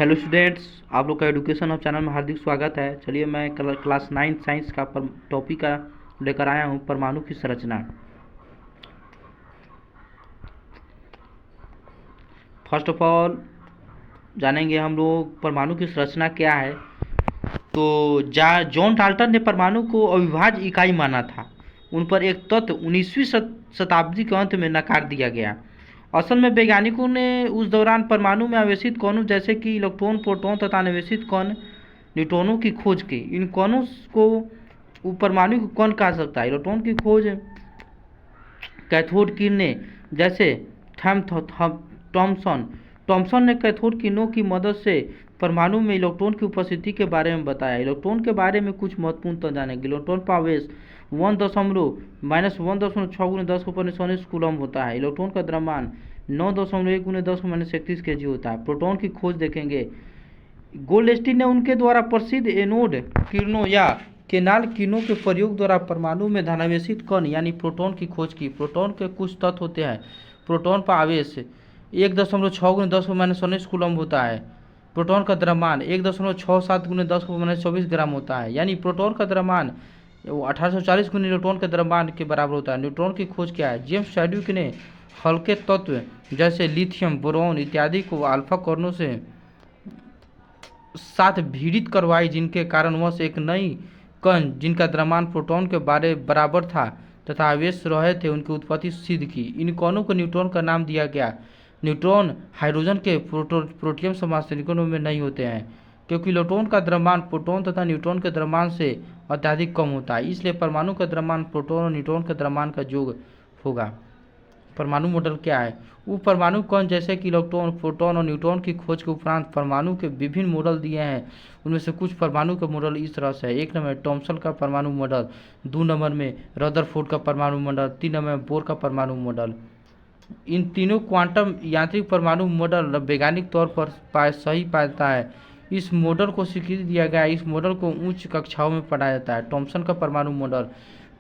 Hello students, आप लोग का एडुकेशन ऑफ चैनल में हार्दिक स्वागत है। चलिए मैं क्लास 9 साइंस का टॉपिक का लेकर आया हूँ, परमाणु की संरचना। फर्स्ट ऑफ ऑल जानेंगे हम लोग परमाणु की संरचना क्या है। तो जॉन डाल्टन ने परमाणु को अविभाज्य इकाई माना था। उन पर एक तत्व 19वीं शताब्दी के अंत में नकार दिया गया। असल में वैज्ञानिकों ने उस दौरान परमाणु में आवेशित कणों जैसे कि इलेक्ट्रॉन, प्रोटॉन तथा अनावेशित कण, न्यूट्रॉनों की खोज की। इन कणों को परमाणु के कण कहा सकता है। इलेक्ट्रॉन की खोज कैथोड किरणें जैसे थॉमसन थॉमसन ने कैथोड किरणों की मदद से परमाणु में इलेक्ट्रॉन की उपस्थिति के बारे में बताया। इलेक्ट्रॉन के बारे में कुछ महत्वपूर्ण तथ्य जानेंगे। इलेक्ट्रॉन का आवेश 1-−1.6×10⁻⁻³ कूलम होता है। इलेक्ट्रॉन का द्रव्यमान 9.1×10⁻31 kg होता है। प्रोटॉन की खोज देखेंगे। गोल्डस्टीन ने उनके द्वारा प्रसिद्ध एनोड किरणों या केनाल किरणों के प्रयोग द्वारा परमाणु में धनावेशित कण यानी प्रोटॉन की खोज की। प्रोटॉन के कुछ तत्व होते हैं। प्रोटॉन का आवेश 1.6×10⁻19 कूलम होता है। प्रोटॉन का द्रव्यमान 1.67×10⁻24 ग्राम होता है। यानी प्रोटॉन का द्रव्यमान 1840 गुना न्यूट्रॉन के द्रव्यमान के बराबर होता है। न्यूट्रॉन की खोज क्या है? जेम्स चैडविक ने हल्के तत्व जैसे लिथियम, बोरॉन इत्यादि को अल्फा कणों से साथ भीड़ित करवाई, जिनके कारण वह एक नई कण जिनका द्रव्यमान प्रोटॉन के बराबर था तथा आवेश रहे थे उनकी उत्पत्ति सिद्ध की। इन कणों को न्यूट्रॉन का नाम दिया गया। न्यूट्रॉन हाइड्रोजन के प्रोटियम समस्थानिकों में नहीं होते हैं, क्योंकि इलेक्ट्रॉन का द्रव्यमान प्रोटॉन तथा न्यूट्रॉन के द्रव्यमान से अत्यधिक कम होता है। इसलिए परमाणु का द्रव्यमान प्रोटॉन और न्यूट्रॉन के द्रव्यमान का योग होगा। परमाणु मॉडल क्या है? वो परमाणु कण जैसे कि इलेक्ट्रॉन, प्रोटॉन और न्यूट्रॉन की खोज के उपरांत परमाणु के विभिन्न मॉडल दिए हैं। उनमें से कुछ परमाणु के मॉडल इस तरह से है। 1 नंबर थॉमसन का परमाणु मॉडल, 2 नंबर में रदरफोर्ड का परमाणु मॉडल, 3 नंबर में बोर का परमाणु मॉडल। इन तीनों क्वांटम यांत्रिक परमाणु मॉडल वैज्ञानिक तौर पर सही पाता है। इस मॉडल को स्वीकृति दिया गया है। इस मॉडल को उच्च कक्षाओं में पढ़ाया जाता है। थॉमसन का परमाणु मॉडल,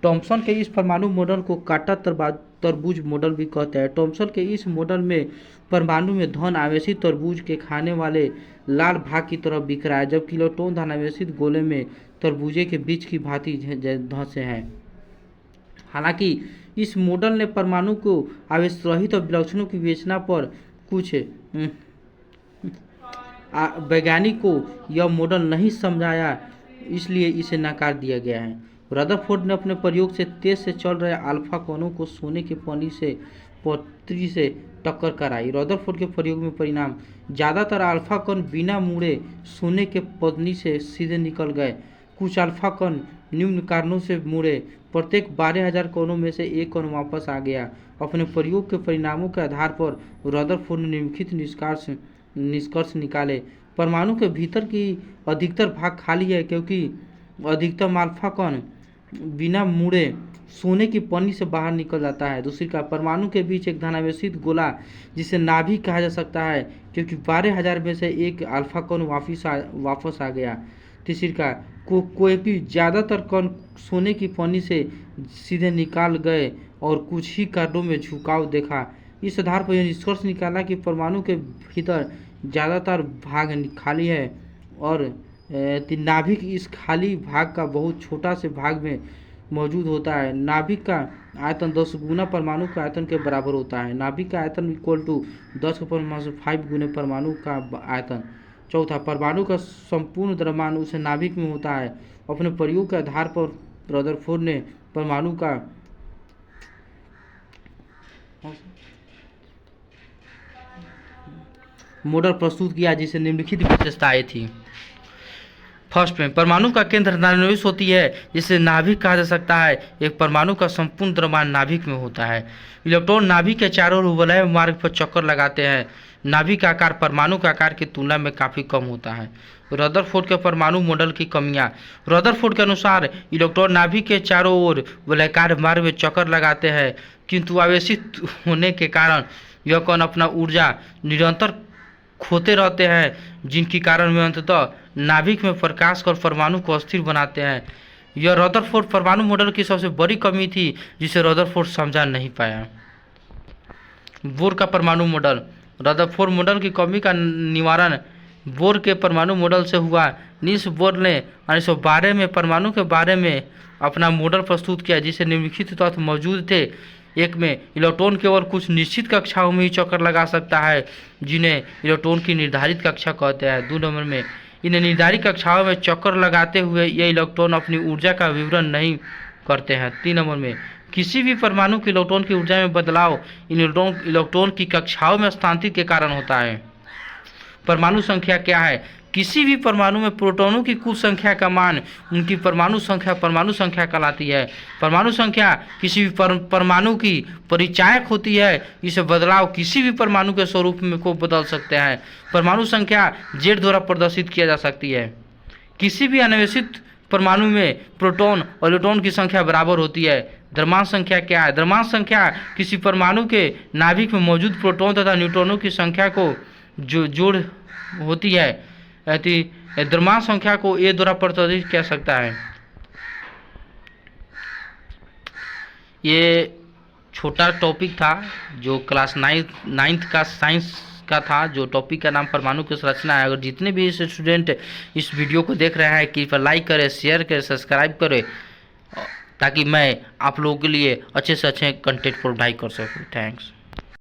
थॉमसन के इस परमाणु मॉडल को काटा तरबूज मॉडल भी कहते हैं। थॉमसन के इस मॉडल में परमाणु में धन आवेशित तरबूज के खाने वाले लाल भाग की तरफ बिखरा है, जबकि इलेक्ट्रॉन धन आवेशित गोले में तरबूजे के बीच की भांति धंसे हैं। हालांकि इस मॉडल ने परमाणु को आवेश रहित और विलक्षणों की विवेचना पर कुछ वैज्ञानिक को यह मॉडल नहीं समझाया, इसलिए इसे नकार दिया गया है। रदरफोर्ड ने अपने प्रयोग से तेज से चल रहे अल्फा कणों को सोने के पत्री से टक्कर कराई। रदरफोर्ड के प्रयोग में परिणाम, ज़्यादातर अल्फा कण बिना मुड़े सोने के पन्नी से सीधे निकल गए। कुछ अल्फा कण निम्न कारणों से मुड़े। प्रत्येक 12,000 कणों में से एक कण वापस आ गया। अपने प्रयोग के परिणामों के आधार पर रदरफोर्ड ने निम्नलिखित निष्कर्ष निकाले। परमाणु के भीतर की अधिकतर भाग खाली है, क्योंकि अधिकतम अल्फा कण बिना मुड़े सोने की पन्नी से बाहर निकल जाता है। दूसरी का परमाणु के बीच एक धनावेशित गोला जिसे नाभिक कहा जा सकता है, क्योंकि 12,000 में से एक अल्फा कण वापस आ गया। तीसरी का क्योंकि ज़्यादातर कण सोने की पन्नी से सीधे निकाल गए और कुछ ही कारणों में झुकाव देखा। इस आधार पर यह निष्कर्ष निकाला कि परमाणु के भीतर ज़्यादातर भाग खाली है और नाभिक इस खाली भाग का बहुत छोटा से भाग में मौजूद होता है। नाभिक का आयतन 10 गुना परमाणु के आयतन के बराबर होता है। नाभिक का आयतन इक्वल टू 10⁻5 गुने परमाणु का आयतन। चौथा, परमाणु का संपूर्ण द्रव्यमान उस नाभिक में होता है। अपने प्रयोग के आधार पर रदरफोर्ड ने परमाणु का मॉडल प्रस्तुत किया, जिसे निम्नलिखित विशेषताएं थी। फर्स्ट में परमाणु का केंद्र धनावेश होती है, जिसे नाभिक कहा जा सकता है। एक परमाणु का संपूर्ण द्रव्यमान नाभिक में होता है। इलेक्ट्रॉन नाभिक के चारों ओर वलय मार्ग पर चक्कर लगाते हैं। नाभिक का आकार परमाणु के आकार की तुलना में काफ़ी कम होता है। रदरफोर्ड के परमाणु मॉडल की कमियां। रदरफोर्ड के अनुसार इलेक्ट्रॉन नाभिक के चारों ओर वलयाकार मार्ग में चक्कर लगाते हैं, किंतु आवेशित होने के कारण यह कण अपना ऊर्जा निरंतर खोते रहते हैं, जिनके कारण वे अंततः नाभिक में प्रकाश कर परमाणु को अस्थिर बनाते हैं। यह रदरफोर्ड परमाणु मॉडल की सबसे बड़ी कमी थी, जिसे रदरफोर्ड समझा नहीं पाया। बोर का परमाणु मॉडल। रदरफोर्ड मॉडल की कमी का निवारण बोर के परमाणु मॉडल से हुआ। नील्स बोर ने 1912 में परमाणु के बारे में अपना मॉडल प्रस्तुत किया, जिसे निम्नलिखित तत्व मौजूद थे। एक में इलेक्ट्रॉन केवल कुछ निश्चित कक्षाओं में ही चक्कर लगा सकता है, जिन्हें इलेक्ट्रॉन की निर्धारित कक्षा कहते हैं। 2 नंबर में इन निर्धारित कक्षाओं में चक्कर लगाते हुए ये इलेक्ट्रॉन अपनी ऊर्जा का विवरण नहीं करते हैं। 3 नंबर में किसी भी परमाणु के इलेक्ट्रॉन की ऊर्जा में बदलाव इन इलेक्ट्रॉन की कक्षाओं में स्थानांतरित के कारण होता है। परमाणु संख्या क्या है? किसी भी परमाणु में प्रोटॉनों की कुल संख्या का मान उनकी परमाणु संख्या कहलाती है। परमाणु संख्या किसी भी परमाणु की परिचायक होती है। इसे बदलाव किसी भी परमाणु के स्वरूप में को बदल सकते हैं। परमाणु संख्या Z द्वारा प्रदर्शित किया जा सकती है। किसी भी अन्वेषित परमाणु में प्रोटॉन और इलेक्ट्रॉन की संख्या बराबर होती है। द्रव्यमान संख्या क्या है? द्रव्यमान संख्या किसी परमाणु के नाभिक में मौजूद प्रोटॉन तथा न्यूट्रॉनों की संख्या को जो जोड़ होती है। द्रव्यमान संख्या को A द्वारा प्रदर्शित किया सकता है। ये छोटा टॉपिक था जो क्लास 9th का साइंस का था, जो टॉपिक का नाम परमाणु की संरचना है। अगर जितने भी स्टूडेंट इस वीडियो को देख रहे हैं कृपया लाइक करें, शेयर करें, सब्सक्राइब करें, ताकि मैं आप लोगों के लिए अच्छे से अच्छे कंटेंट प्रोवाइड कर सकूं। थैंक्स।